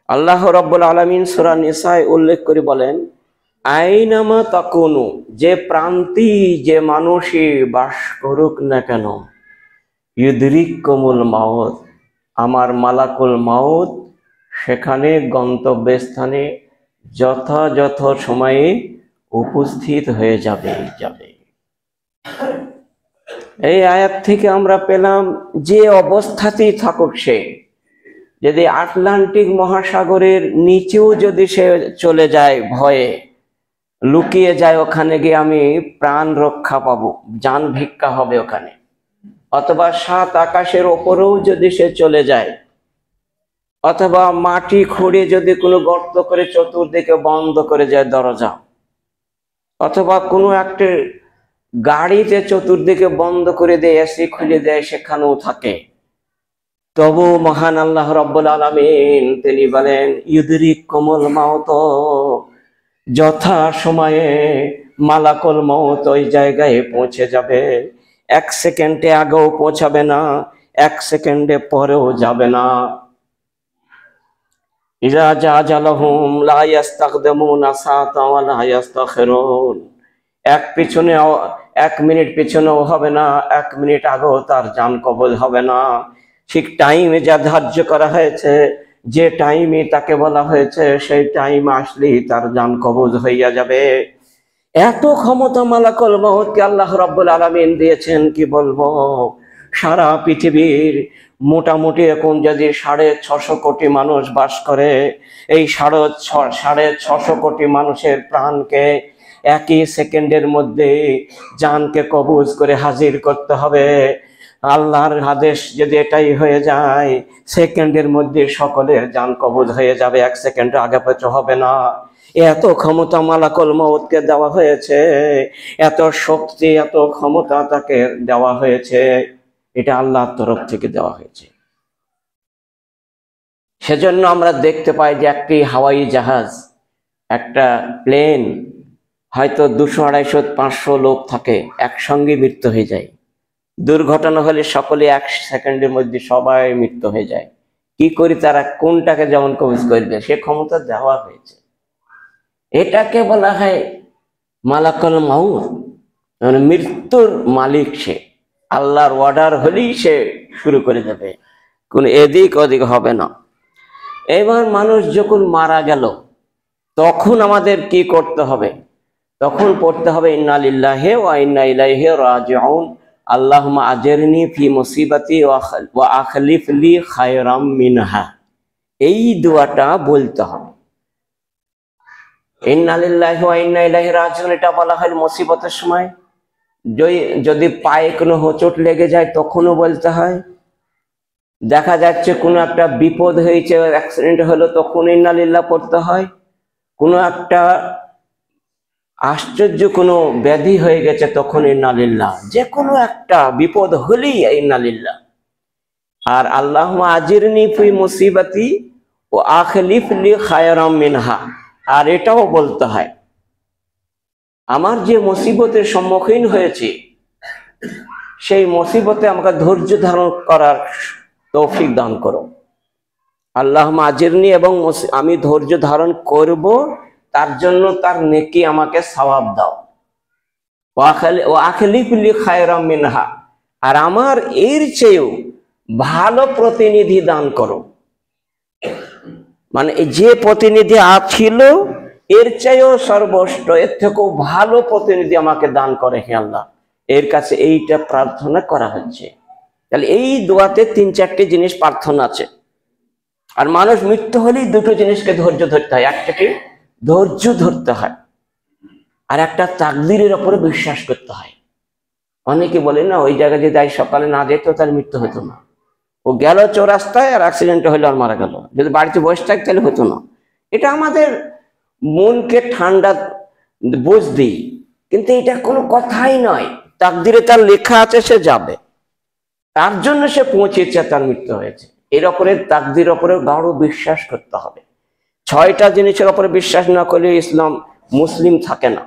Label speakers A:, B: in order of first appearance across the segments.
A: আল্লাহ রাব্বুল আলামিন সূরা নিসায় উল্লেখ করে বলেন, আইনামা তাকুনু, যে প্রান্তি যে মানুষই বাস করুক না কেন, ইউদরিকুমুল মাউত, আমার মালাকুল মাউত সেখানে গন্তব্যস্থানে যথাযথ সময়ে উপস্থিত হয়ে যাবে। এই আয়াত থেকে আমরা পেলাম, যে অবস্থাতেই থাকুক সে, যদি আটলান্টিক মহাসাগরের নিচেও যদি সে চলে যায়, ভয়ে লুকিয়ে যায়, ওখানে গিয়ে আমি প্রাণ রক্ষা পাবো, জান ভিক্ষা হবে ওখানে, অথবা 7 আকাশের ওপরেও যদি সে চলে যায়, অথবা মাটি খুঁড়ে যদি কোনো গর্ত করে চতুর্দিকে বন্ধ করে যায় দরজা, অথবা কোনো একটা গাড়িতে চতুর্দিকে বন্ধ করে দেয়, এসি খুলে দেয়, সেখানেও থাকে, তবু মহান আল্লাহ রাব্বুল আলামিন তিনি বলেন, ইউদরিকুমুল মাউত, যথা সময়ে মালাকুল মাউত ওই জায়গায় পৌঁছে যাবে। 1 সেকেন্ডে আগেও পৌঁছাবে না, 1 সেকেন্ডে পরেও যাবে না। ইজা জাআজালহুম লা ইস্তাকদিমুনা সাআতাও ওয়া লা ইস্তাখিরুন, 1 মিনিট পিছনেও হবে না, 1 মিনিট আগেও তার জান কবজ হবে না। ঠিক টাইমে যা ধার্য করা হয়েছে, যে টাইমে তাকে বলা হয়েছে, সেই টাইম আসলেই তার জান কবজ হইয়া যাবে। এত ক্ষমতা মালাকুল মাউতকে আল্লাহ রাব্বুল আলামিন দিয়েছেন, কি বলবো। সারা পৃথিবীর মোটামুটি এখন যদি 650 কোটি মানুষ বাস করে, এই 650 কোটি মানুষের প্রাণকে একই সেকেন্ডের মধ্যে জানকে কবজ করে হাজির করতে হবে। আল্লাহর আদেশ যদি এটাই হয়ে যায়, সেকেন্ডের মধ্যে সকলের জান কবজ হয়ে যাবে, 1 সেকেন্ড আগে পেছু হবে না। এত ক্ষমতা মালাকুল মাউতকে দেওয়া হয়েছে, এত শক্তি, এত ক্ষমতা তাকে দেওয়া হয়েছে, এটা আল্লাহর তরফ থেকে দেওয়া হয়েছে। সেজন্য আমরা দেখতে পাই যে একটি হাওয়াই জাহাজ, একটা প্লেন, হয়তো 200, 250, 500 লোক থাকে, একসঙ্গে মৃত্যু হয়ে যায়। দুর্ঘটনা হলে সকলে 1 সেকেন্ডের মধ্যে সবাই মৃত্যু হয়ে যায়। কি করি তারা কোনটাকে যেমন কবজ করবে, সে ক্ষমতা দেওয়া হয়েছে। এটাকে বলা হয় মালাকুল মাউত, মানে মৃত্যুর মালিক সে। আল্লাহর অর্ডার হলেই সে শুরু করে দেবে, কোন এদিক ওদিক হবে না। এবার মানুষ যখন মারা গেল, তখন আমাদের কি করতে হবে? তখন পড়তে হবে ইন্না লিল্লাহি ওয়া ইন্না ইলাইহি রাজিউন, আল্লাহুম্মা আজিরনি ফি মুসিবাতি ওয়া আখলিফ লি খায়রাম মিনহা। এই দোয়াটা বলতে হবে। ইন্না লিল্লাহি ওয়া ইন্না ইলাইহি রাজিউন এটা বলা হয় মুসিবতের সময়। যদি পায়ে কোনো হোঁচট লেগে যায় তখনও বলতে হয়। দেখা যাচ্ছে কোনো একটা বিপদ হয়েছে, অ্যাক্সিডেন্ট হলো, তখন ইন্না লিল্লাহ পড়তে হয়। কোনো একটা আশ্চর্য কোনো ব্যাধি হয়ে গেছে, তখন ইন্না লিল্লাহ। যে কোনো একটা বিপদ হলেই ইন্না লিল্লাহ। আর আল্লাহুম্মা আজিরনি ফি মুসিবাতি ও আখলিফ লি খায়রাম মিনহা, আর এটাও বলতে হয়, আমার যে মুসিবতের সম্মুখীন হয়েছে, সেই মুসিবতে আমাকে ধৈর্য ধারণ করার তৌফিক দান করো। আল্লাহুম্মা আজিরনি, এবং আমি ধৈর্য ধারণ করব, তার জন্য তার নেকি আমাকে সওয়াব দাও। ওয়া আখলিফ লি খায়রাম মিনহা, আর আমার এর চেয়েও ভালো প্রতিনিধি দান করো। মানে যে প্রতিনিধি ছিল এর চেয়েও সর্বোচ্চ, এর থেকেও ভালো প্রতিনিধি আমাকে দান করে হে আল্লাহ। এর কাছে এইটা প্রার্থনা করা হচ্ছে। তাহলে এই দোয়াতে 3-4টি জিনিস প্রার্থনা আছে। আর মানুষ মৃত্যু হলেই 2টো জিনিসকে ধৈর্য ধরতে হয়। একটা কি? ধৈর্য ধরতে হয়, আর একটা তাকদীরের উপরে বিশ্বাস করতে হয়। অনেকে বলে না, ওই জায়গায় যদি আজ সকালে না যেত তাহলে মৃত্যু হতো না। ও গেল চৌরাস্তায় আর অ্যাক্সিডেন্ট হইলো আর মারা গেল, যদি বাড়িতে বসে থাকতে তাহলে হতো না। এটা আমাদের মনকে ঠান্ডা বুঝ দিই, কিন্তু এটা কোনো কথাই নয়। তাকদীরে তার লেখা আছে, সে যাবে, তার জন্য সে পৌঁছেছে, তার মৃত্যু হয়েছে। এর উপরে তাকদীর উপরে গাঢ় বিশ্বাস করতে হবে। 6টা জিনিসের উপরে বিশ্বাস না করলে ইসলাম মুসলিম থাকে না।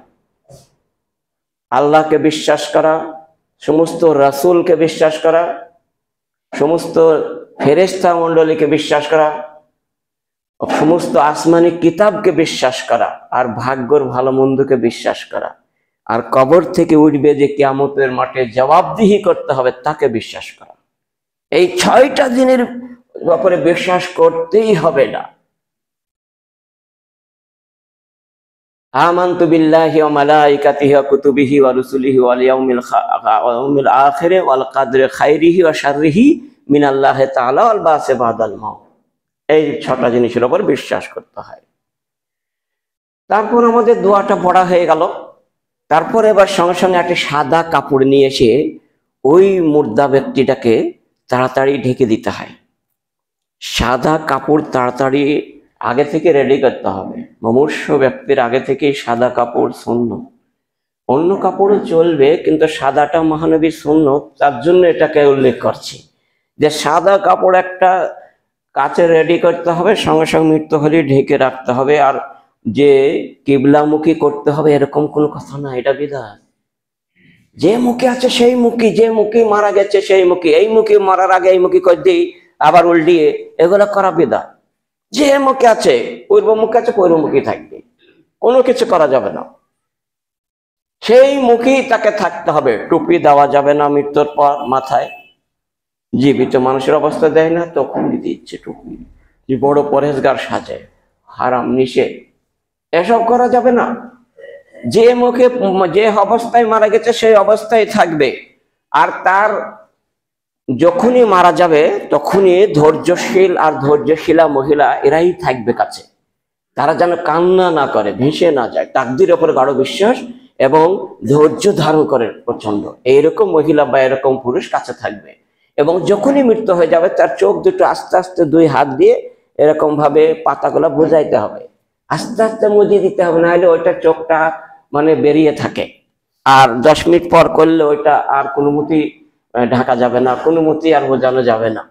A: আল্লাহকে বিশ্বাস করা, সমস্ত রাসূলকে বিশ্বাস করা, সমস্ত ফেরেশতা মণ্ডলীকে বিশ্বাস করা, সমস্ত আসমানি কিতাবকে বিশ্বাস করা, আর ভাগ্যর ভালো মন্দকে বিশ্বাস করা, আর কবর থেকে উঠবে যে কিয়ামতের মাঠে জবাবদিহি করতে হবে তাকে বিশ্বাস করা। এই 6টা দিনের ব্যাপারে বিশ্বাস করতেই হবে না। আমানতু বিল্লাহি ওয়া মালাইকাতিহি ওয়া কুতুবিহি ওয়া রুসুলিহি ওয়াল ইয়াউমিল আখির ওয়াল কদরি খাইরিহি ওয়া শাররিহি মিনাল্লাহি তাআলা ওয়াল বাসি বাদাল মাউত। এই 6টা জিনিসের উপর বিশ্বাস করতে হয়। তারপর আমাদের দোয়াটা পড়া হয়ে গেল। তারপর এবার সঙ্গে সঙ্গে একটা সাদা কাপড় নিয়ে এসে ওই মুর্দা ব্যক্তিটাকে তাড়াতাড়ি ঢেকে দিতে হয়। সাদা কাপড় তাড়াতাড়ি আগে থেকে রেডি করতে হবে। মুমূর্ষ ব্যক্তির আগে থেকেই সাদা কাপড় সুন্নত। অন্য কাপড়ও চলবে, কিন্তু সাদাটা মহানবীর সুন্নত, তার জন্য এটাকে উল্লেখ করছি যে সাদা কাপড় একটা কাছে রেডি করতে হবে, সঙ্গে সঙ্গে মৃত্যু হলে ঢেকে রাখতে হবে। আর যে কিবলামুখী করতে হবে এরকম কোনো কথা না, এটা বিধান। যে মুখে আছে সেই মুখী, যে মুখে মারা গেছে সেই মুখী, এই মুখে মারার আগে এই মুখী করে দিই আবার উল্টিয়ে, এগুলো করা বিধান। যে মুখে আছে পূর্বমুখী আছে পূর্বমুখী থাকবে, কোনো কিছু করা যাবে না, সেই মুখেই তাকে থাকতে হবে। টুপি দেওয়া যাবে না মৃত্যুর পর মাথায়। জীবিত মানুষের অবস্থা দেয় না, তখন দিতে ইচ্ছে টুপি। যে বড় পরেশগার সাজে, হারাম নিষেধ, এসব করা যাবে না। যে মুখে যে অবস্থায় মারা গেছে সেই অবস্থায় থাকবে। আর তার যখনই মারা যাবে তখনই ধৈর্যশীল আর ধৈর্যশীলা মহিলা এরাই থাকবে কাছে, তারা যেন কান্না না করে, ভেসে না যায়। তাকদীর ওপর গাঢ় বিশ্বাস এবং ধৈর্য ধারণ করে প্রচন্ড, এইরকম মহিলা বা এরকম পুরুষ কাছে থাকবে। এবং যখনই মৃত্যু হয়ে যাবে তার চোখ দুটো আস্তে আস্তে 2 হাত দিয়ে এরকম ভাবে পাতাগুলা বুঝাইতে হবে, আস্তে আস্তে মুজিয়ে দিতে হবে, না হলে ওইটা চোখটা মানে বেরিয়ে থাকে। আর 10 মিনিট পর করলে ওইটা আর কোনো মতেই ঢাকা যাবে না, কোনো মতেই আর বোঝানো যাবে না।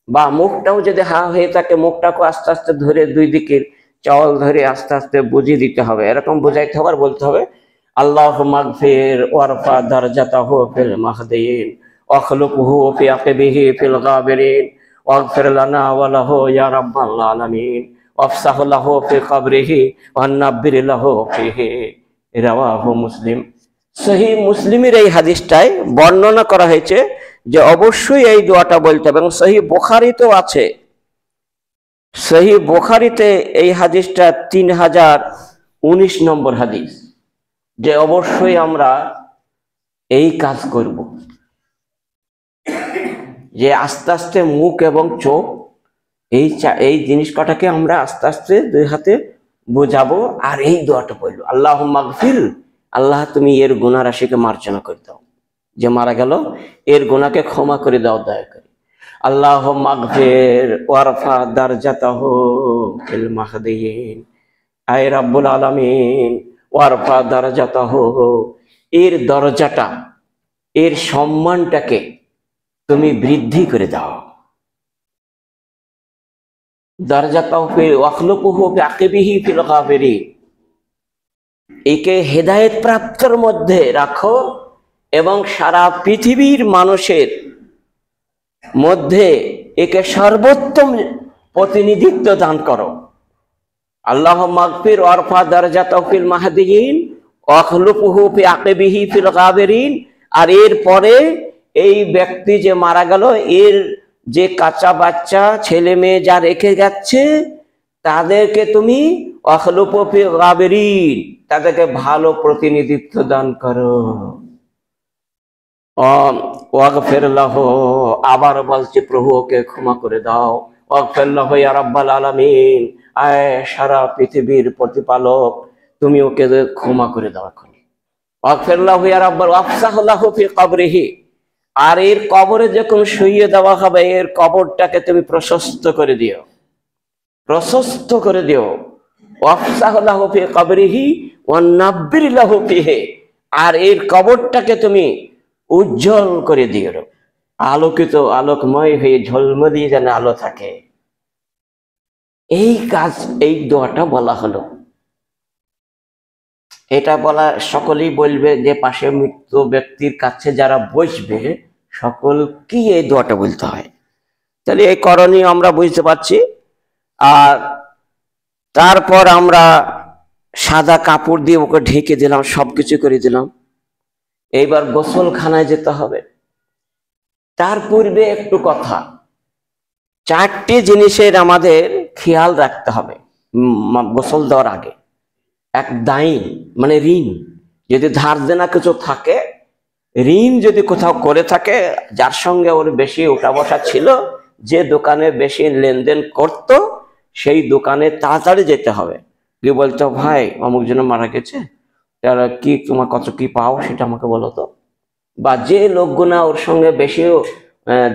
A: বা মুখটাও যদি হা হয়ে থাকে, মুখটাকে আস্তে আস্তে ধরে 2 দিকের চাওয়াল ধরে আস্তে আস্তে বুঝিয়ে দিতে হবে, এরকম বুঝাইতে হবে। আর বলতে হবে আল্লাহুম্মা গফির ওয়ারফা দারজাতাহু ফিল মাহদিয়িন ওয়াখলুকহু ফি আকিবিহি ফিল গাবিরিন ওয়াগফির লানা ওয়া লাহু ইয়া রাব্বাল আলামিন ওয়াফসাহ লাহু ফি কবরিহি ওয়ান্নাব্বির লাহু ফিহি। রাওয়াহু মুসলিম। সহিহ মুসলিমের এই হাদিসটায় বর্ণনা করা হয়েছে যে অবশ্যই এই দোয়াটা বলতে হবে, এবং সহিহ বুখারীতেও আছে। সহিহ বুখারীতে এই হাদিসটা 3019 নম্বর হাদিস, যে অবশ্যই আমরা এই কাজ করব, যে আস্তে আস্তে মুখ এবং চোখ এই জিনিস কটাকে আমরা আস্তে আস্তে 2 হাতে বোঝাবো। আর এই দোয়াটা বলবো, আল্লাহুম্মা গফির, আল্লাহ তুমি এর গুনাহ রাশিকে মার্জনা করে দাও, যে মারা গেল এর গুনাহকে ক্ষমা করে দাও দয়া করে। আল্লাহুম্মা গফির ওয়ারফা দারজাতাহু ফিল মাহদিয়িন, আয় রাব্বুল আলামিন ওয়ারফা দারজাতাহু, এর দরজাটা, এর সম্মানটাকে তুমি বৃদ্ধি করে দাও। দারজাতাহু ফিল ওয়াখলুকুহু ফি আকিবিহি ফিল গাবিরিন, একে হেদায়েত প্রাপ্তর মধ্যে রাখো এবং সারা পৃথিবীর মানুষের মধ্যে একে সর্বোত্তম প্রতিনিধিত্ব দান করো। আল্লাহুম্মা গফির ওয়ারফা দারজাতাহু ফিল মাহদিয়িন ওয়াখলুকুহু ফি আকিবিহি ফিল গাবিরিন। আর এর পরে এই ব্যক্তি যে মারা গেল, এর যে কাঁচা বাচ্চা ছেলে মেয়ে যা রেখে যাচ্ছে তাদেরকে তুমি ওয়াখলুকু ফি গাবিরিন, তাদেরকে ভালো প্রতিনিধিত্ব দান করো। ওয়াগফির লাহু, আবার বলছি প্রভু ওকে ক্ষমা করে দাও। ওয়াগফির লাহু ইয়া রাব্বাল আলামিন, আয় সারা পৃথিবীর প্রতিপালক তুমি ওকে ক্ষমা করে দাও এখন। ওয়াগফির লাহু ইয়া রাব্বাল ওয়াফসাহ লাহু ফি কবরিহি, আর এর কবরে যখন শুইয়ে দেওয়া হবে এর কবরটাকে তুমি প্রশস্ত করে দিও, প্রশস্ত করে দিও। ওয়াফসাহ লাহু ফি কবরিহি ওয়ান্নাব্বির লাহু ফিহি, আর এর কবরটাকে তুমি উজ্জ্বল করে দিও, আলোকিত আলোকময় হয়ে ঝলমলিয়ে যেন আলো থাকে। এই কাজ, এই দোয়াটা বলা হলো। এটা বলা সকলেই বলবে, যে পাশে মৃত্যু ব্যক্তির কাছে যারা বসবে সকলকে এই দোয়াটা বলতে হয়। তাহলে এই করণীয় আমরা বুঝতে পারছি। আর তারপর আমরা সাদা কাপড় দিয়ে ওকে ঢেকে দিলাম, সবকিছু করে দিলাম। এইবার গোসলখানায় যেতে হবে। তার পূর্বে একটু কথা, 4টি জিনিসের আমাদের খেয়াল রাখতে হবে গোসল দেওয়ার আগে। এক, দাইন মানে ঋণ, যদি ধার দেনা কিছু থাকে, ঋণ যদি কোথাও করে থাকে, যার সঙ্গে ওর বেশি উঠা বসা ছিল, যে দোকানে বেশি লেনদেন করত, সেই দোকানে তাড়াতাড়ি যেতে হবে। কি বলতো, ভাই অমুক জন মারা গেছে, তারা কি তোমার কত কি পাও সেটা আমাকে বলো তো। বা যে লোকগুনা ওর সঙ্গে বেশি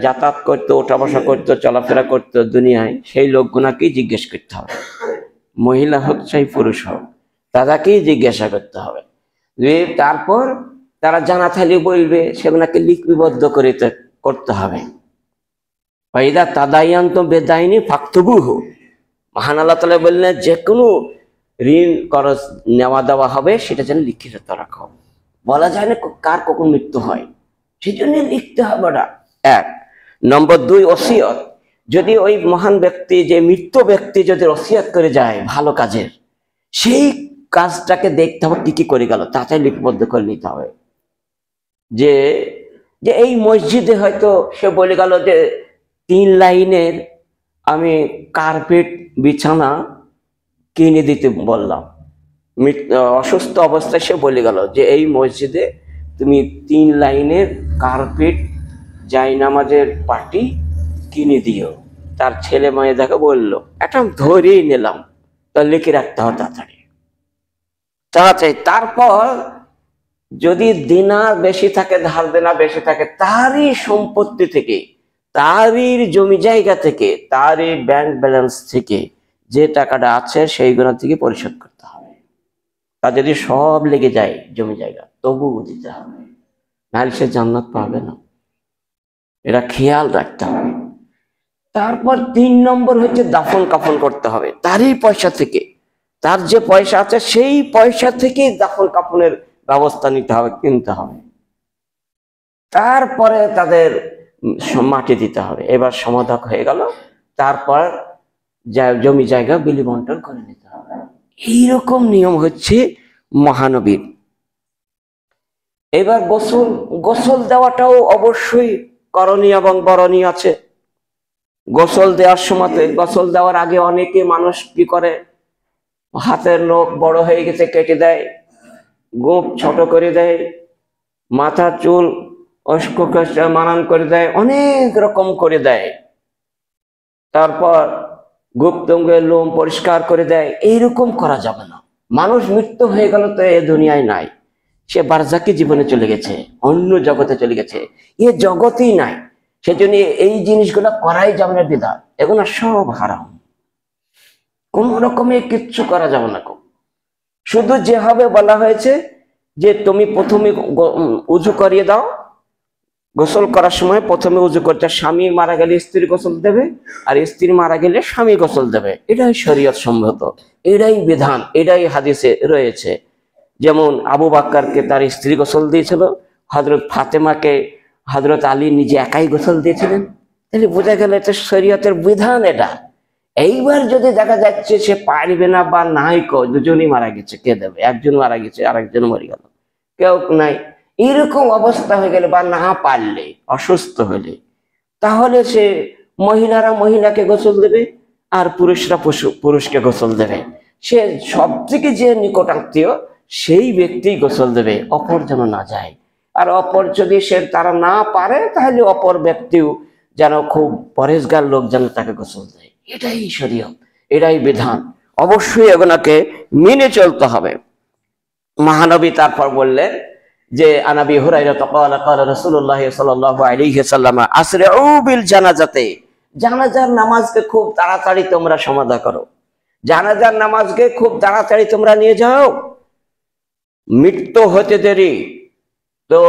A: যাতায়াত করতো, ওঠা বসা করতো, চলাফেরা করতো দুনিয়ায়, সেই লোকগুনাকেই জিজ্ঞেস করতে হবে। মহিলা হোক চাই পুরুষ হোক, তাদেরকেই জিজ্ঞাসা করতে হবে। তারপর তারা জানা থাকলে বলবে, সেগুলাকে লিপিবদ্ধ করতে হবে। ফাইদা তাদায়ান্ত বেদাইনি ফাক্তবুহু, মহান আল্লাহ তাআলা বললেন, যে কোনো ঋণ খরচ নেওয়া দেওয়া হবে সেটা যেন লিখিত রাখো। বলা যায় না কার কখন মৃত্যু হয়, সেই জন্য লিখতে হবে না। 1 নম্বর 2, ওসিয়ত। যদি ওই মহান ব্যক্তি, যে মৃত ব্যক্তি যদি ওসিয়ত করে যায় ভালো কাজের, সেই কাজটাকে দেখতে হবে কি কি করে গেল, তাড়াতাড়ি লিপিবদ্ধ করে নিতে হবে। যে যে এই মসজিদে হয়তো সে বলে গেল যে 3 লাইনের আমি কার্পেট বিছানা কিনে দিতে বললাম। অসুস্থ অবস্থায় সে বলে গেল যে এই মসজিদে তুমি 3 লাইনের কার্পেট জায়নামাজের পাটি কিনে দিও। তার ছেলে মেয়ে দেখে বললো, একটা ধরেই নিলাম, তা লিখে রাখতে হবে তাড়াতাড়ি। তারপর যদি দিনার বেশি থাকে, ধার দেনা বেশি থাকে, তারই সম্পত্তি থেকে, তারই জমি জায়গা থেকে, তারই ব্যাংক ব্যালেন্স থেকে যে টাকাটা আছে সেইগুলো থেকে পরিশোধ করতে হবে। তা যদি সব লেগে যায় জমি জায়গা, তবুও দিতে হবে, নাহলে সে জান্নাত পাবে না। এটা খেয়াল রাখতে হবে। তারপর 3 নম্বর হচ্ছে দাফন কাফন করতে হবে তারই পয়সা থেকে। তার যে পয়সা আছে সেই পয়সা থেকে দাফন কাফনের ব্যবস্থা নিতে হবে, কিনতে হবে। তারপরে তাদের মাটি দিতে হবে। এবার সমাধান হয়ে গেল, তারপর জমি জায়গা বিলি বন্টন করে নিতে হবে। এইরকম নিয়ম হচ্ছে মহানবীর। এবার গোসল দেওয়াটাও অবশ্যই করণীয় এবং বরণীয় আছে। গোসল দেওয়ার সময়, গোসল দেওয়ার আগে অনেকে মানুষ কি করে, হাতের নখ বড় হয়ে গেছে কেটে দেয়, গোঁফ ছোট করে দেয়, মাথা চুল মানান করে দেয়, অনেক রকম করে দেয়। তারপর গুপ্তঙ্গের লোম পরিষ্কার করে দেয়। এইরকম করা যাবে না। মানুষ মৃত্যু হয়ে গেল তো এ দুনিয়ায় নাই, সে বারজাকি জীবনে চলে গেছে, অন্য জগতে চলে গেছে, এ জগতেই নাই। সেজন্য এই জিনিসগুলো করাই যাবে না, বিধান। এগুলো সব হারাম, কোন রকমে কিচ্ছু করা যাবে না। শুধু যেভাবে বলা হয়েছে যে তুমি প্রথমে উজু করিয়ে দাও, গোসল করার সময় প্রথমে উজু করতে, স্বামী মারা গেলে স্ত্রী গোসল দেবে, আর স্ত্রী মারা গেলে স্বামী গোসল দেবে। এটাই শরীয়ত সম্মত, এটাই বিধান, এটাই হাদিসে রয়েছে। যেমন আবু বাক্কারকে তার স্ত্রী গোসল দিয়েছিল, হযরত ফাতেমাকে হযরত আলী নিজে একাই গোসল দিয়েছিলেন। তাহলে বোঝা গেল এটা শরীয়তের বিধান। এটা এইবার যদি দেখা যাচ্ছে সে পারবে না বা নাই, দুজনই মারা গেছে, কে দেবে? একজন মারা গেছে, আরেকজন মরে গেল, কেউ নাই, এরকম অবস্থা হয়ে গেলে বা না পারলে, অসুস্থ হলে, তাহলে সে মহিলারা মহিলাকে গোসল দেবে আর পুরুষরা পুরুষকে গোসল দেবে। সে সব থেকে যে নিকট আত্মীয় সেই ব্যক্তি গোসল দেবে, অপর যেন না যায়। আর অপর যদি তারা না পারে, তাহলে অপর ব্যক্তিও যেন খুব পরেশগার লোক যেন তাকে গোসল দেয়। এটাই শরীয়ত, এটাই বিধান, অবশ্যই এগুলোকে মেনে চলতে হবে। মহানবী তারপর বললেন যে আনাবি হুরায়রা ক্বালা ক্বালা রাসূলুল্লাহ সাল্লাল্লাহু আলাইহি ওয়াসাল্লাম আসরিউ বিল জানাজাতে, জানাজার নামাজকে খুব তাড়াতাড়ি তোমরা সমাধা করো, জানাজার নামাজকে খুব তাড়াতাড়ি তোমরা নিয়ে যাও। মৃত্যু হতে দেরি তো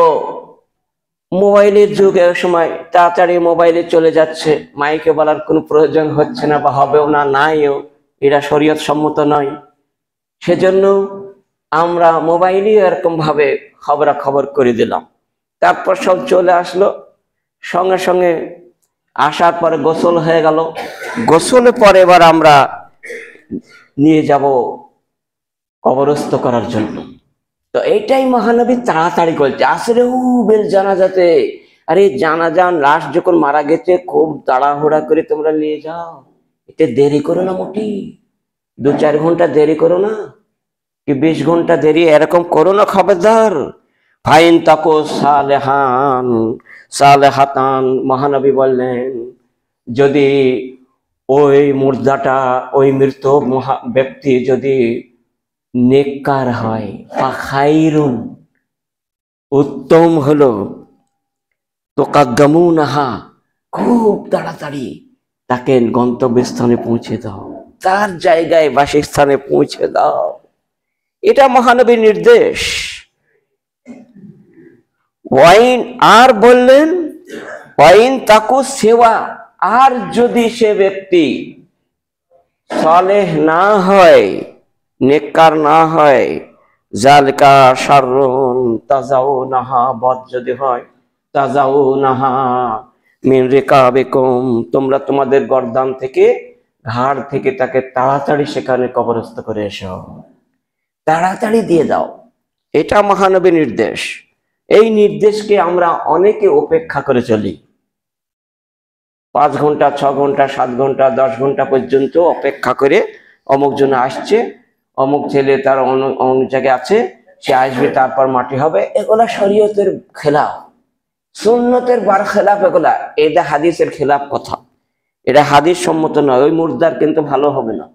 A: মোবাইলের যুগে সময় তাড়াতাড়ি মোবাইলে চলে যাচ্ছে, মাইকে বলার কোনো প্রয়োজন হচ্ছে না বা হবেও না, নাইও, এটা শরীয়ত সম্মত নয়। সেজন্য আমরা মোবাইলে এরকম ভাবে খবরাখবর করে দিলাম। তারপর সব চলে আসলো, সঙ্গে সঙ্গে আসার পরে গোসল হয়ে গেল। গোসলের পরে এবার আমরা নিয়ে যাব কবরস্থ করার জন্য। তো এইটাই মহানবী তাড়াতাড়ি করছে, আসলে বেল জানাজাতে, আরে জানাজান লাশ যখন মারা গেছে খুব তাড়াহুড়া করে তোমরা নিয়ে যাও, এতে দেরি করো না মোটি, 2-4 ঘন্টা দেরি করো না, কি 20 ঘন্টা দেরি এরকম করো না, খবরদার। ফাইন তাকো সালেহান সালেহাতান, মহানবী বললেন যদি ওই মুর্দাটা, ওই মৃত ব্যক্তি যদি নেককার হয়, ফাখাইরুন, উত্তম হলো, তোকাদ্দামুনাহা, খুব তাড়াতাড়ি তাকে গন্তব্যস্থানে পৌঁছে দাও, তার জায়গায় বাসস্থানে পৌঁছে দাও। এটা মহানবীর নির্দেশ। ওয়াইন, আর বললেন ওয়াইন তাকু সেবা, আর যদি সে ব্যক্তি সালেহ না হয়, নেককার না হয়, জালকা শাররুন তাজাউনাহা, বদ যদি হয়, তাজাউনাহা মিন রিকাবিকুম, তোমরা তোমাদের গর্দান থেকে, ঘাড় থেকে তাকে তাড়াতাড়ি সেখানে কবরস্থ করে এসো, তাড়াতাড়ি দিয়ে দাও। এটা মহানবীর নির্দেশ। এই নির্দেশকে আমরা অনেকে উপেক্ষা করে চলি, 5 ঘন্টা 6 ঘন্টা 7 ঘন্টা 10 ঘন্টা পর্যন্ত অপেক্ষা করে, অমুক জন আসছে, অমুক ছেলে তার অন্য জায়গায় আছে, সে আসবে তারপর মাটি হবে। এগুলা শরীয়তের খেলাফ, সুন্নতের বার খেলাফ, এগুলা, এটা হাদিসের খেলাফ কথা, এটা হাদিস সম্মত নয়। ওই মুর্দার কিন্তু ভালো হবে না,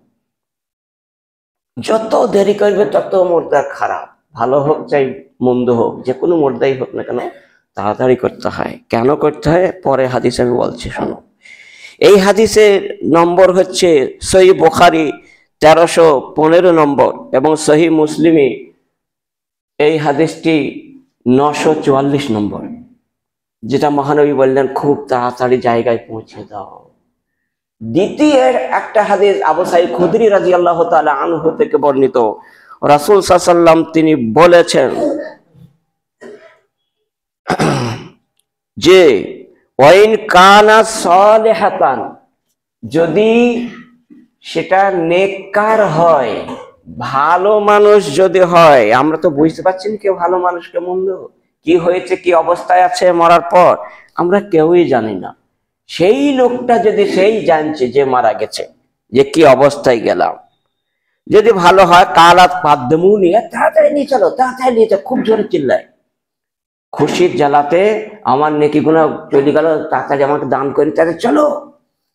A: যত দেরি করবে তত মুর্দার খারাপ, ভালো হোক চাই মন্দ হোক, যে কোনো মুর্দাই হোক না কেন তাড়াতাড়ি করতে হয়। কেন করতে হয় পরে হাদিস আমি বলছি, শোনো। এই হাদিসের নম্বর হচ্ছে সহিহ বুখারী 1315 নম্বর এবং সহিহ মুসলিমে এই হাদিসটি 944 নম্বর, যেটা মহানবী বললেন খুব তাড়াতাড়ি জায়গায় পৌঁছে দাও। দ্বিতীয় একটা হাদিস আবু সাঈদ খুদরি রাদিয়াল্লাহু তাআলা আনহু থেকে বর্ণিত, রাসূল সাল্লাল্লাহু আলাইহি ওয়াসাল্লাম তিনি বলেছেন যে ওয়াইন কানা সালিহাতান, যদি সেটা নেককার হয়, ভালো মানুষ যদি হয়, আমরা তো বুঝতে পারছি না কেউ ভালো মানুষ কে মন্দ, কি হয়েছে, কি অবস্থায় আছে মরার পর, আমরা কেউই জানি না। সেই লোকটা যদি সেই জানছে যে মারা গেছে, যে কি অবস্থায় গেলাম, যদি ভালো হয়, কালাত পাদ্দমু নিয়ে, তাড়াতাড়ি নিয়ে চলো, তাড়াতাড়ি নিয়ে চলো, খুব জোরে চিল্লায়, খুশির জ্বালাতে আমার নেকি গুনাহ চলে গেল, তাড়াতাড়ি আমাকে দান করি, তাহলে চলো,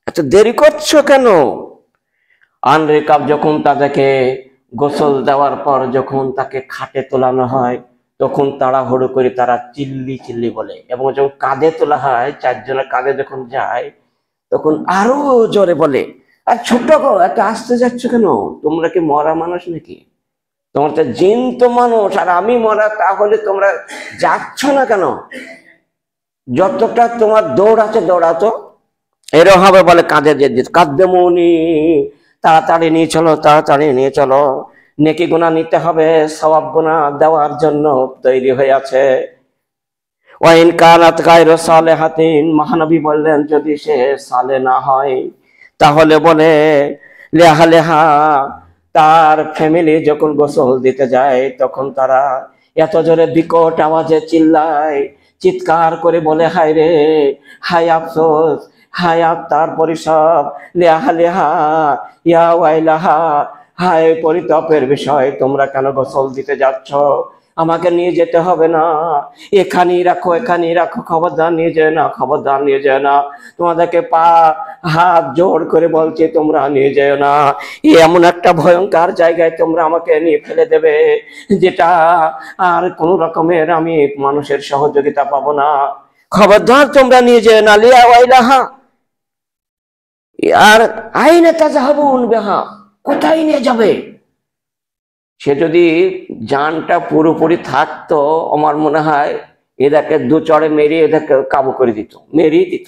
A: এত দেরি করছো কেন? আনরেকাব, যখন তাদেরকে গোসল দেওয়ার পর যখন তাকে খাটে তোলানো হয়, তখন তাড়াহুড়ো করে তারা চিল্লি চিল্লি বলে, এবং যখন কাঁধে তোলা হয়, 4 জনের কাঁধে যখন যায়, তখন আরো জোরে বলে, আর ছোট গো, এত আসতে যাচ্ছ কেন? তোমরা কি মরা মানুষ নাকি? তোমরা তো জ্যান্ত মানুষ, আর আমি মরা, তাহলে তোমরা যাচ্ছ না কেন? যতটা তোমার দৌড় আছে দৌড়াতো। এরকম হবে বলে কাঁধে যে কাদ্দেমুনি, তাড়াতাড়ি নিয়ে চলো, তাড়াতাড়ি নিয়ে চলো, নেকি গুনাহ নিতে হবে, সওয়াব গুনাহ দেওয়ার জন্য তৈরি হয়ে আছে। ওয়াইন কানাত গায়রু সালিহাতিন, মহানবী বললেন যদি সে সালে না হয়, তাহলে বলে লেহা লেহা, তার ফ্যামিলি যখন গোসল দিতে যায়, তখন তারা এত জোরে বিকট আওয়াজে চিল্লায়, চিৎকার করে বলে, হায় রে, হায় আফসোস, হায় তার পরিসব, লেহা লেহা ইয়া ওয়াইলাহা, হায় পরিতাপের বিষয়, তোমরা কেন গোসল দিতে যাচ্ছ? আমাকে নিয়ে যেতে হবে না, এখানেই রাখো, এখানেই রাখো, খবরদার নিয়ে যায় না, খবরদার নিয়ে যায় না, তোমাদেরকে হাত জোড় করে বলছে তোমরা নিয়ে যেও না, এমন একটা ভয়ঙ্কর জায়গায় তোমরা আমাকে নিয়ে ফেলে দেবে, যেটা আর কোন রকমের আমি মানুষের সহযোগিতা পাবো না, খবরদার তোমরা নিয়ে যেও না। লিয়া ওয়াইলাহা, আর আইনে তাযাহাবুন বিহা, কোথায় নিয়ে যাবে? সে যদি জানটা পুরোপুরি থাকতো, আমার মনে হয় এদেরকে 2 চড়ে মেরিয়ে এদেরকে কাবু করে দিত, মেরিয়ে দিত,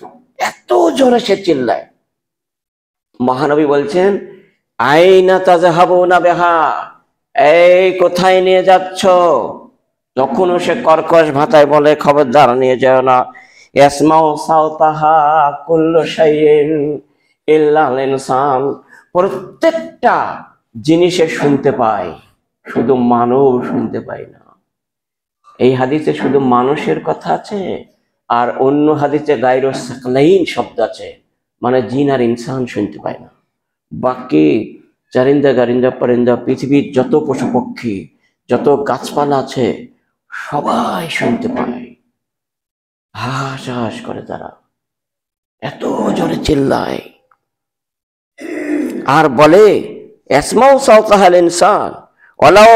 A: এত জোরে সে চিল্লায়। মহানবী বলছেন আইনা তাযাহাবুনা বিহা, এই কোথায় নিয়ে যাচ্ছ? তখনও সে কর্কশ ভাষায় বলে, খবরদার নিয়ে যাও না। ইয়াসমাউ সাওতাহা কুল্লু শাইইন ইল্লাল ইনসান, প্রত্যেকটা জিনিসে শুনতে পায়, শুধু মানব শুনতে পায় না। এই হাদিসে শুধু মানুষের কথা আছে, আর অন্য হাদিসে গায়রুস সাকলাইন শব্দ আছে, মানে জিন আর ইনসান শুনতে পায় না। বাকি চারিন্দা গারিন্দা পরিন্দা পৃথিবীর যত পশু পক্ষী, যত গাছপালা আছে, সবাই শুনতে পায়। হাস হাস করে তারা, এত জোরে চিল্লায় আর বলে ইসমাউ সাওতাল ইনসান ওয়ালাউ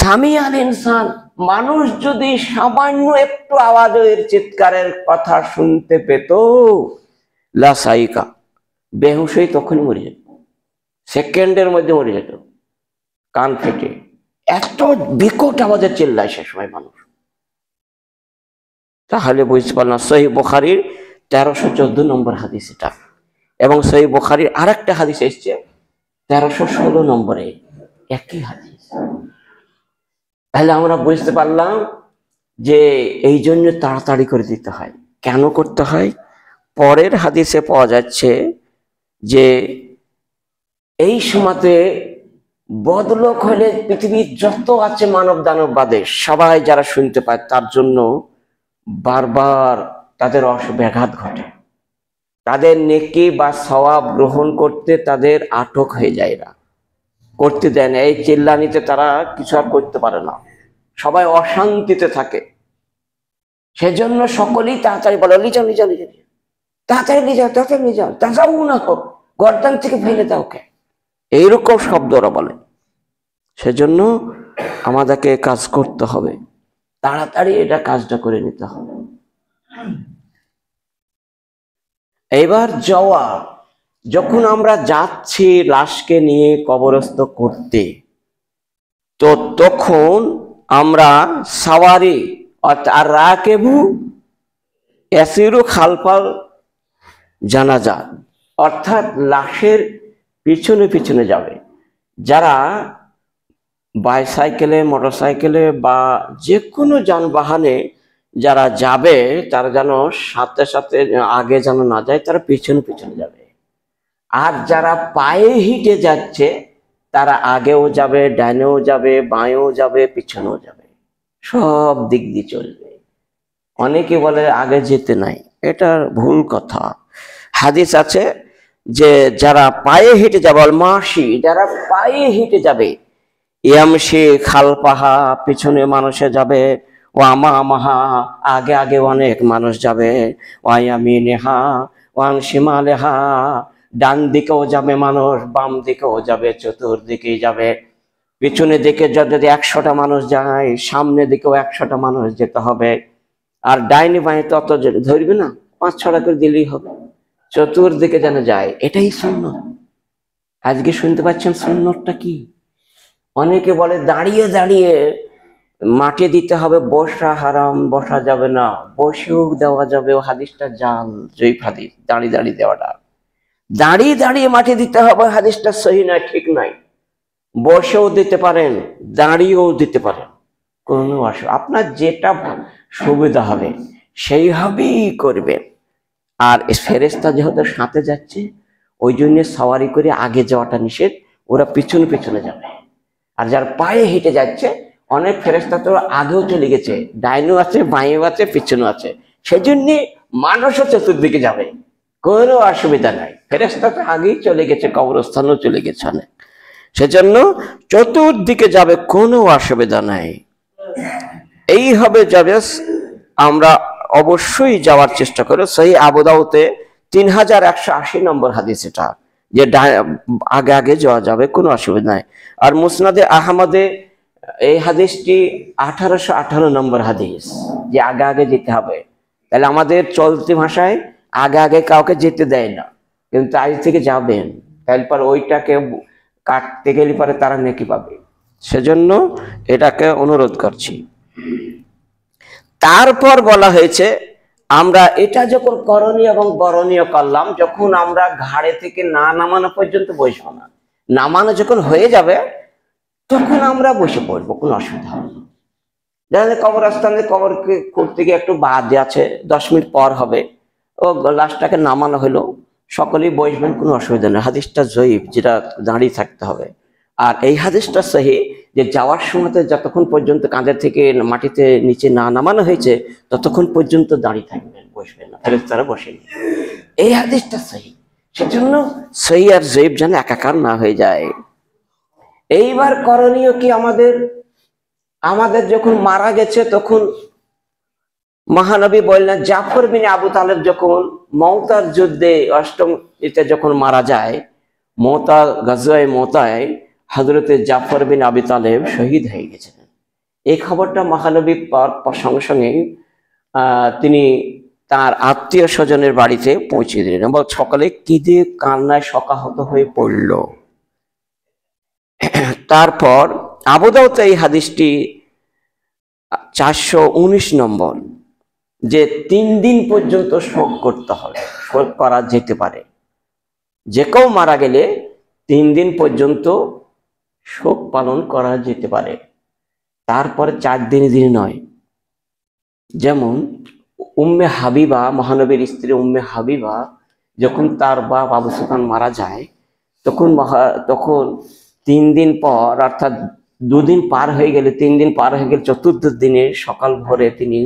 A: সামিআল ইনসান। মানুষ যদি সামান্য একটু আওয়াজের চিৎকারের কথা শুনতে পেত, লা সাইকা, বেহুশ হয়ে তখনই মরে যেত, সেকেন্ডের মধ্যে মরে যেত, কান ফেটে। এত বিকট আওয়াজে চিল্লায় সে সময় মানুষ। তাহলে বুঝতে পারলাম সহিহ বুখারীর 1314 নম্বর হাদিস এটা, এবং সহিহ বুখারীর আরেকটা হাদিস এসছে 1316 নম্বরে, একই হাদিস। তাহলে আমরা বুঝতে পারলাম যে এই জন্য তাড়াতাড়ি করে দিতে হয়। কেন করতে হয়? পরের হাদিসে পাওয়া যাচ্ছে যে এই সময়তে বদলোক হলে পৃথিবীর যত আছে মানব দানব বাদে সবাই যারা শুনতে পায়, তার জন্য বারবার তাদের ব্যাঘাত ঘটে, তাদের নেকি বা সওয়াব গ্রহণ করতে তাদের আটক হয়ে যায়, এরা করতে দেয় না। এই চিল্লানিতে তারা কিছু আর করতে পারে না, সবাই অশান্তিতে থাকে। সেজন্য সকলেই তাড়াতাড়ি বলে লিজাও লিজাও লিজাও, তাড়াতাড়ি লিজাও তাড়াতাড়ি লিজাও, তাড়াতাড়ি না হোক, গর্দান থেকে ফেলে দাও কে, এইরকম শব্দ ওরা বলে। সেজন্য আমাদেরকে কাজ করতে হবে, তাড়াতাড়ি এটা কাজটা করে নিতে হবে। এবার যাওয়া, যখন আমরা যাচ্ছি লাশকে নিয়ে কবরস্থ করতে, তো তখন আমরা সাওয়ারি আর রাকেবু ইয়াসিরু খালফাল জানাজা, অর্থাৎ লাশের পিছনে পিছনে যাবে। যারা বাইসাইকেলে, মোটরসাইকেলে বা যে কোনো যানবাহনে যারা যাবে, তারা যেন সাথে সাথে আগে যেন না যায়, তারা পিছনে পিছনে যাবে। আর যারা পায়ে হেঁটে যাচ্ছে, তারা আগেও যাবে, ডাইনেও যাবে, বাঁয়েও যাবে, পিছনেও যাবে, সব দিক দিয়ে চলবে। অনেকে বলে আগে যেতে নাই, এটা ভুল কথা। হাদিস আছে যে যারা পায়ে হেঁটে যাবে, মাসি, যারা পায়ে হেঁটে যাবে, ইয়ামশি খালপাহা, পিছনে মানুষে যাবে, ও আমাহা, আগে আগে অনেক মানুষ যাবে, ওয়ায়ামিনেহা ওয়ান শিমালেহা, ডান দিকেও যাবে মানুষ, বাম দিকেও যাবে, চতুর্দিকেই যাবে। পিছনে দিকে যদি 100টা মানুষ যায়, সামনে দিকেও 100টা মানুষ যেতে হবে। আর ডাইনি বাঁয়ে তত ধরবে না, 5-6টা করে দিলেই হবে, চতুর্দিকে যেন যায়। এটাই সুন্নত। আজকে শুনতে পাচ্ছেন সুন্নতটা কি? অনেকে বলে দাঁড়িয়ে দাঁড়িয়ে মাটি দিতে হবে, বসা হারাম, বসা যাবে না, বসেও দেওয়া যাবে। ও হাদিসটা জাল, জয়ীফ হাদিস। দাঁড়িয়ে দাঁড়িয়ে দেওয়াটা, দাঁড়িয়ে দাঁড়িয়ে মাটি দিতে হবে, হাদিসটা সহি নয়, ঠিক নাই। বসেও দিতে পারেন, দাঁড়িয়েও দিতে পারেন, কোনো অসুবিধা, আপনার যেটা সুবিধা হবে সেইভাবেই করবেন। আর ফেরেশতা যেহেতু সাথে যাচ্ছে, ওই জন্য সাওয়ারি করে আগে যাওয়াটা নিষেধ, ওরা পিছনে পিছনে যাবে। আর যার পায়ে হেঁটে যাচ্ছে, অনেক ফেরেশতা তো আগেও চলে গেছে, ডাইনও আছে, বাঁয়েও আছে, পিছনেও আছে, সেজন্য মানুষও চতুর্দিকে যাবে, কোনো অসুবিধা নাই। ফেরেশতা তো আগেই চলে গেছে, কবরস্থানেও চলে গেছে অনেক, সেজন্য চতুর্দিকে যাবে, কোনো অসুবিধা নাই। এইভাবে যাবে। আমরা অবশ্যই যাওয়ার চেষ্টা করি। সহিহ আবু দাউদে 3180 নম্বর হাদিস এটা, যে আগে আগে যাওয়া যাবে, কোনো অসুবিধা নাই। আর মুসনাদে আহমদে এই হাদিসটি 1858 নম্বর হাদিস, যে আগে আগে যেতে হবে। তাহলে আমাদের চলতি ভাষায় আগে আগে কাউকে যেতে দেয় না, কিন্তু আজ থেকে যাবেন, তাহলে পর ওইটাকে কাটতে গেলে পরে তারা নেকি পাবে। সেজন্য এটাকে অনুরোধ করছি। তারপর বলা হয়েছে, আমরা এটা যখন করণীয় এবং বরণীয় করলাম, যখন আমরা ঘাড়ে থেকে না নামানো পর্যন্ত বসবো না, নামানো যখন হয়ে যাবে তখন আমরা বসে পড়বো, কোনো অসুবিধা হবে না। যেন কবরস্থানে কবর করতে গিয়ে একটু বাদ আছে, 10 মিনিট পর হবে, ও লাশটাকে নামানো হলো, সকলেই বসবেন, কোনো অসুবিধা নেই। হাদিসটা জয়ীফ, যেটা দাঁড়িয়ে থাকতে হবে। আর এই হাদিসটা সহি, যে যাওয়ার সময়তে যতক্ষণ পর্যন্ত কাঁধের থেকে মাটিতে নিচে না নামানো হয়েছে ততক্ষণ পর্যন্ত দাঁড়িয়ে থাকবেন, বসবেন না, ফেরেশতারা বসেন। এই হাদিসটা সহি। সেজন্য সহি আর জয়ীফ যেন একাকার না হয়ে যায়। এইবার করণীয় কি আমাদের? আমাদের যখন মারা গেছে তখন মহানবী বললেন, জাফর বিন আবু তালেব যখন মওতার যুদ্ধে অষ্টম এতে যখন মারা যায়, মওতা গাজওয়ায়ে মওতায় হযরতে জাফর বিন আবু তালেব শহীদ হয়ে গেছেন। এই খবরটা মহানবী পাওয়ার সঙ্গে সঙ্গে তিনি তার আত্মীয় স্বজনের বাড়িতে পৌঁছে দিলেন এবং সকালে কিদে কান্নায় শোকাহত হয়ে পড়ল। তারপর আবু দাউদ এই হাদিসটি 419 নম্বর, যে 3 দিন পর্যন্ত শোক করতে হবে, শোক করা যেতে পারে। যে কেউ মারা গেলে 3 দিন পর্যন্ত শোক পালন করা যেতে পারে, তারপরে 4 দিন নয়। যেমন উম্মে হাবিবা, মহানবীর স্ত্রী উম্মে হাবিবা, যখন তার বাপ আবু সুফিয়ান মারা যায় তখন 3 দিন পর, অর্থাৎ 2 দিন পার হয়ে গেলে, 3 দিন পার হয়ে গেলে 4th দিনে সকাল ভোরে তিনি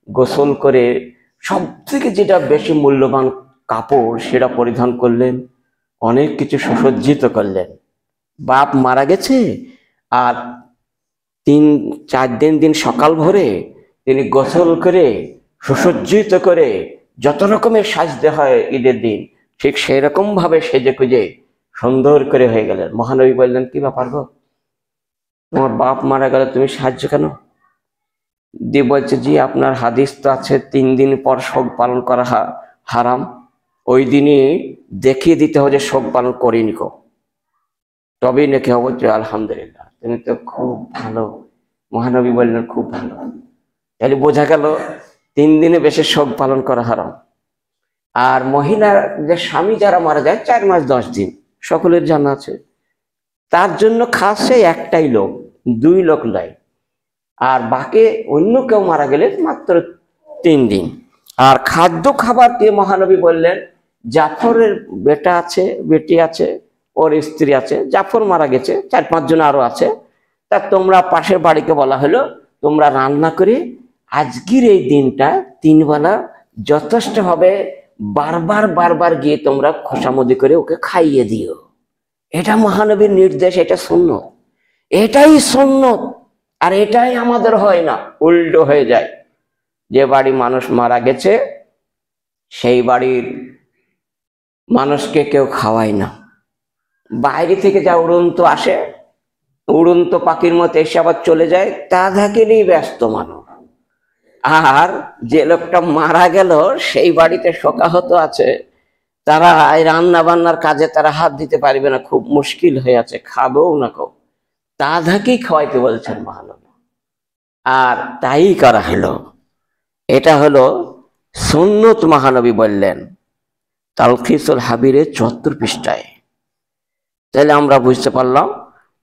A: গোসল করে সব থেকে যেটা বেশি মূল্যবান কাপড় সেটা পরিধান করলেন, অনেক কিছু সুসজ্জিত করলেন। বাপ মারা গেছে আর 3-4 দিন সকাল ভোরে তিনি গোসল করে সুসজ্জিত করে যত রকমের সাজতে হয় ঈদের দিন, ঠিক সেই রকম ভাবে সেজে খুঁজে সুন্দর করে হয়ে গেলেন। মহানবী বললেন, কি ব্যাপার গো, তোমার বাপ মারা গেল, তুমি সাহায্য কেন? দিয়ে বলছে, জি আপনার হাদিস তো আছে 3 দিন পর শোক পালন করা হারাম, ওই দিনই দেখিয়ে দিতে হবে যে শোক পালন করিনি কো, তবেই নাকি হবে। আলহামদুলিল্লাহ, তুমি তো খুব ভালো। মহানবী বললেন, খুব ভালো। তাহলে বোঝা গেল 3 দিনে বেশি শোক পালন করা হারাম। আর মহিলার যে স্বামী যারা মারা যায় 4 মাস 10 দিন, সকলের জানা আছে, তার জন্য খাস সেই একটাই লোক, 2 লোক নয়। আর বাকি অন্য কেউ মারা গেলে মাত্র 3 দিন। আর খাদ্য খাবার দিয়ে মহানবী বললেন, জাফরের বেটা আছে, বেটি আছে, ওর স্ত্রী আছে, জাফর মারা গেছে, 4-5 জন আরো আছে, তা তোমরা পাশের বাড়িকে বলা হলো তোমরা রান্না করে আজকের এই দিনটা 3 বেলা যথেষ্ট ভাবে বারবার গিয়ে তোমরা খোসামদি করে ওকে খাইয়ে দিও। এটা মহানবীর নির্দেশ, এটা সুন্নত, এটাই সুন্নত। আর এটাই আমাদের হয় না, উল্টো হয়ে যায়। যে বাড়ি মানুষ মারা গেছে সেই বাড়ির মানুষকে কেউ খাওয়ায় না, বাইরে থেকে যা উড়ন্ত আসে, উড়ন্ত পাখির মতো এসে আবার চলে যায়, তা থাকেই ব্যস্ত মানুষ। আর যে লোকটা মারা গেল সেই বাড়িতে শোকাহত আছে, তারা এই রান্না বান্নার কাজে তারা হাত দিতে পারবে না, খুব মুশকিল হয়ে আছে, খাবেও না কেউ, তা থাকেই খাওয়াইতে বলছেন মহানবী। আর তাই করা হলো, এটা হলো সুন্নত। মহানবী বললেন তালখিসুল হাবিরের 74 পৃষ্ঠায়। তাহলে আমরা বুঝতে পারলাম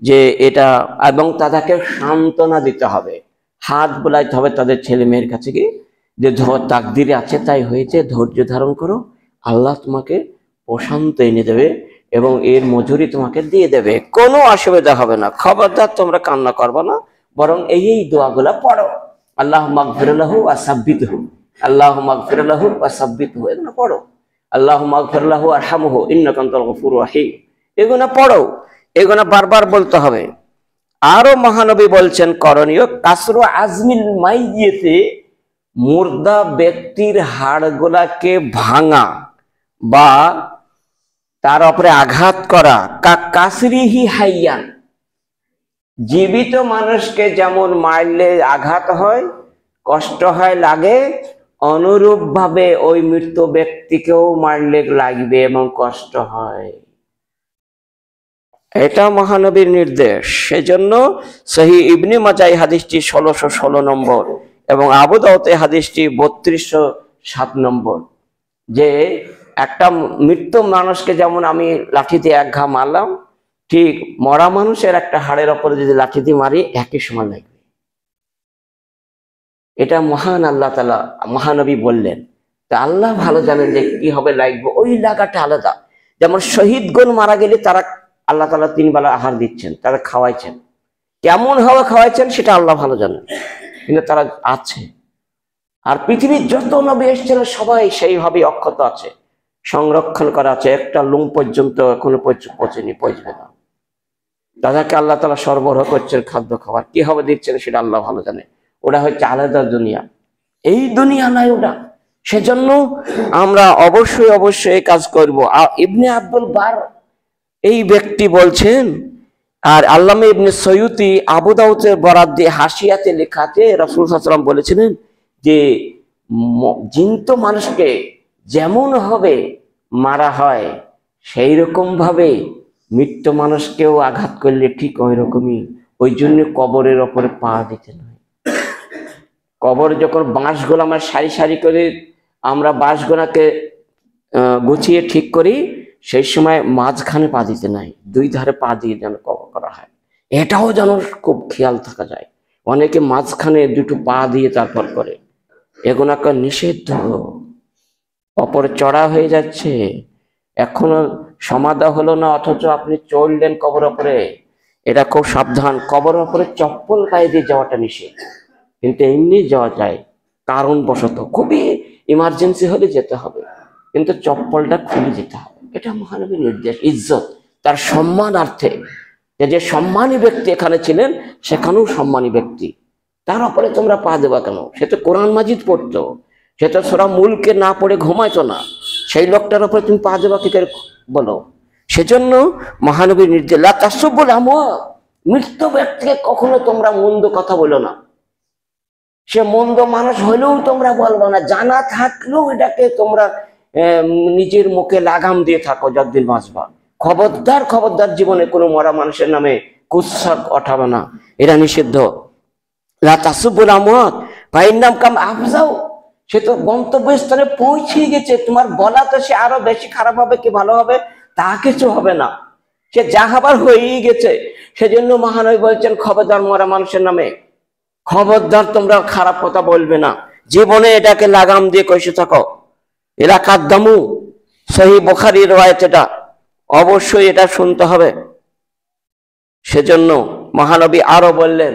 A: যে এটা, এবং তাদেরকে সান্ত্বনা দিতে হবে, হাত বোলাইতে হবে তাদের ছেলে মেয়ের কাছে গিয়ে, যে তাকদিরে আছে তাই হয়েছে, ধৈর্য ধারণ করো, আল্লাহ তোমাকে প্রশান্ত এনে দেবে এবং এর মজুরি তোমাকে দিয়ে দেবে, কোনো অসুবিধা হবে না। খবরদার তোমরা কান্না করবে না, বরং এই দোয়াগুলা পড়ো, আল্লাহ মাগফির লাহু ওয়া সাব্বিতহু, আল্লাহ মাগফির লাহু ওয়া সাব্বিতহু, এগুলো পড়ো। আল্লাহ মাগফির লাহু আরহামহু ইন্নাকা আনতাল গফুরুর রহিম, এগুলো পড়ো, এগুলো বারবার বলতে হবে। আরো মহানবী বলছেন করণীয়, কাসরু আজমিল মাইয়িতে, মুর্দা ব্যক্তির হাড়গুলাকে ভাঙা বা তার উপরে আঘাত করা, কাসরিহি হাইয়ান, জীবিত মানুষকে যেমন মারলে আঘাত হয়, কষ্ট হয়, লাগে, অনুরূপ ভাবে ওই মৃত ব্যক্তিকেও মারলে লাগবে এবং কষ্ট হয়। এটা মহানবীর নির্দেশ। সেজন্য সহিহ ইবনে মাজাহ হাদিসটি 1616 নম্বর এবং আবু দাউদে হাদিসটি 3207 নম্বর, যে একটা মৃত মানুষকে যেমন আমি লাঠি দিয়ে 1 ঘা মারলাম, ঠিক মরা মানুষের একটা হাড়ের ওপরে যদি লাঠি দিয়ে মারি একই সময় লাগবে। এটা মহান আল্লাহ তাআলা, মহানবী বললেন। তা আল্লাহ ভালো জানেন যে কি হবে লাগবে, ওই লাগাটা আলাদা। যেমন শহীদগণ মারা গেলে তারা আল্লাহ তাআলা 3 বেলা আহার দিচ্ছেন, তারা খাওয়াইছেন, কেমন ভাবে খাওয়াইছেন সেটা আল্লাহ ভালো জানেন, কিন্তু তারা আছে। আর পৃথিবীর যত নবী এসেছিল সবাই সেইভাবে অক্ষত আছে, সংরক্ষণ করা আছে, একটা লোম পর্যন্ত এখনো পচেনি, পচবে না। তাদেরকে আল্লাহ তাআলা সরবরাহ করছেন খাদ্য খাবার, কি হবে দিচ্ছেন সেটা আল্লাহ ভালো জানে। ওটা হচ্ছে আলাদা দুনিয়া, এই দুনিয়া নাই ওটা। সেজন্য আমরা অবশ্যই অবশ্যই এই কাজ করব। ইবনে আব্দুল বার এই ব্যক্তি বলছেন, আর আল্লামা ইবনে সৈয়ুতি আবু দাউদের বরাত দিয়ে হাসিয়াতে লেখাতে রাসূল সাল্লাল্লাহু আলাইহি ওয়াসাল্লাম বলেছিলেন যে জীবিত মানুষকে যেমন হবে মারা হয়, সেই রকম ভাবে মৃত মানুষকেও আঘাত করলে ঠিক ওই রকমই। ওই জন্য কবরের ওপরে পা দিতে নয়। কবর যখন বাঁশগুলো আমরা সারি সারি করে আমরা বাঁশগুলাকে গুছিয়ে ঠিক করি, সেই সময় মাঝখানে পা দিতে নাই, 2 ধারে পা দিয়ে যেন কবর করা হয়, এটাও যেন খুব খেয়াল থাকা যায়। অনেকে মাঝখানে 2টো পা দিয়ে তারপর করে, এগুলো একটা নিষিদ্ধ, অপর চড়া হয়ে যাচ্ছে। এখনো সমাধা হলো না, অথচ আপনি চললেন কবর ওপরে, এটা খুব সাবধান। কবর ওপরে চপ্পল গায়ে দিয়ে যাওয়াটা নিষেধ, কিন্তু এমনি যাওয়া যায় কারণবশত, খুবই ইমার্জেন্সি হলে যেতে হবে, কিন্তু চপ্পলটা খুলে যেতে হবে। এটা মহানবীর নির্দেশ, ইজ্জত, তার সম্মানার্থে। যে সম্মানী ব্যক্তি এখানে ছিলেন, সেখানেও সম্মানী ব্যক্তি, তার উপরে তোমরা পা দেবা কেন? সে তো কোরআন মাজিদ পড়তো, সে তো সূরা মুলকে না পড়ে ঘুমাইতো না, সেই লোকটার উপরে তুমি পা দেবা কি করে বলো? সেজন্য মহানবীর নির্দেশ, লা তাসুবুল আমওয়াত, মৃত ব্যক্তিকে কখনো তোমরা মন্দ কথা বলো না। সে মন্দ মানুষ হলেও তোমরা বলবো না, জানা থাকলেও এটাকে তোমরা নিজের মুখে লাগাম দিয়ে থাকো যতদিন বাঁচবা। খবরদার খবরদার, জীবনে কোনো মরা মানুষের নামে কুৎসা ওঠাবে না, এটা নিষিদ্ধ। লা তাসুবুল আমওয়াত ফাইন্নাম কাম আফজাও, সে তো গন্তব্যস্থানে পৌঁছে গেছে, তোমার বলা তো সে আরো বেশি খারাপ হবে কি ভালো হবে তা কিছু হবে না, সে যা হবার হয়েই গেছে। সেজন্য মহানবী বলছেন, খবরদার মরা মানুষের নামে, খবরদার তোমরা খারাপ কথা বলবে না, জীবনে এটাকে লাগাম দিয়ে কইসে থাকো। এরা কাদ্দামু, সহিহ বুখারীর রওয়ায়াত, এটা অবশ্যই এটা শুনতে হবে। সেজন্য মহানবী আরো বললেন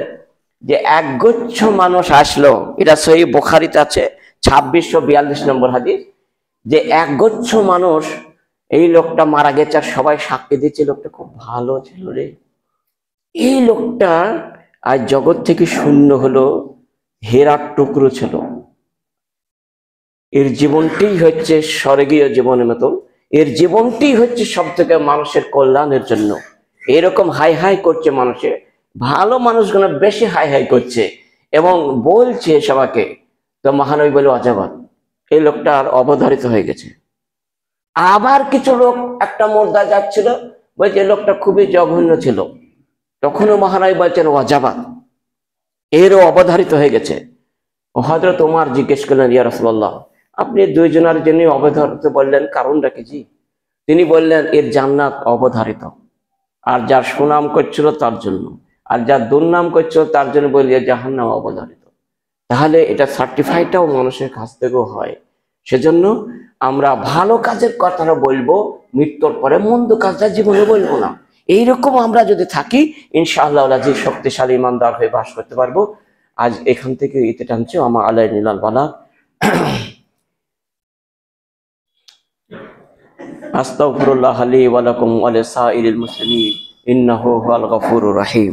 A: যে একগুচ্ছ মানুষ আসলো, এটা সহিহ বুখারীতে আছে 2642 নম্বর হাদিস, যে একগুচ্ছ মানুষ, এই লোকটা মারা গেছে আর সবাই সাক্ষী দিচ্ছে লোকটা খুব ভালো ছিল রে, এই লোকটা আজ জগৎ থেকে শূন্য হলো, হেরার টুকরো ছিল, এর জীবনটি হচ্ছে স্বর্গীয় জীবনের মতো, এর জীবনটি হচ্ছে সব থেকে মানুষের কল্যাণের জন্য। এরকম হাই হাই করছে মানুষে, ভালো মানুষগুলো বেশি হাই হাই করছে এবং বলছে সবাইকে। তো মহানবী বলে অজাবাত, এই লোকটা আর অবধারিত হয়ে গেছে। আবার কিছু লোক একটা মুর্দা যাচ্ছিল, বলছে লোকটা খুবই জঘন্য ছিল, তখনও মহানবী বলছেন ওয়াজাবাত, এরও অবধারিত হয়ে গেছে। হযরত ওমর জিজ্ঞেস করলেন, ইয়া রাসূলুল্লাহ, আপনি 2 জনের জন্য অবধারিত বললেন, কারণটা কি? জি, তিনি বললেন, এর জান্নাত অবধারিত, আর যার সুনাম করছিল তার জন্য, আর যার দুর্নাম করছিল তার জন্য বলিয়া জাহান্নাম অবধারিত। তাহলে এটা সার্টিফাইডটাও মানুষের কাছ থেকেও হয়। সেজন্য আমরা ভালো কাজের কথাটা বলবো, মৃত্যুর পরে মন্দ কাজটা জীবনে বলবো না। এইরকম আমরা যদি থাকি, ইনশাআল্লাহ যে শক্তিশালী ইমানদার হয়ে বাস করতে পারবো। আজ এখান থেকে ইতে টানছি, আমা আলাই নিলাল বালা। আস্তাগফিরুল্লাহ লি ওয়া লাকুম ওয়া লিসাইরিল মুসলিমিন, ইন্নাহু হুয়াল গফুরুর রহিম।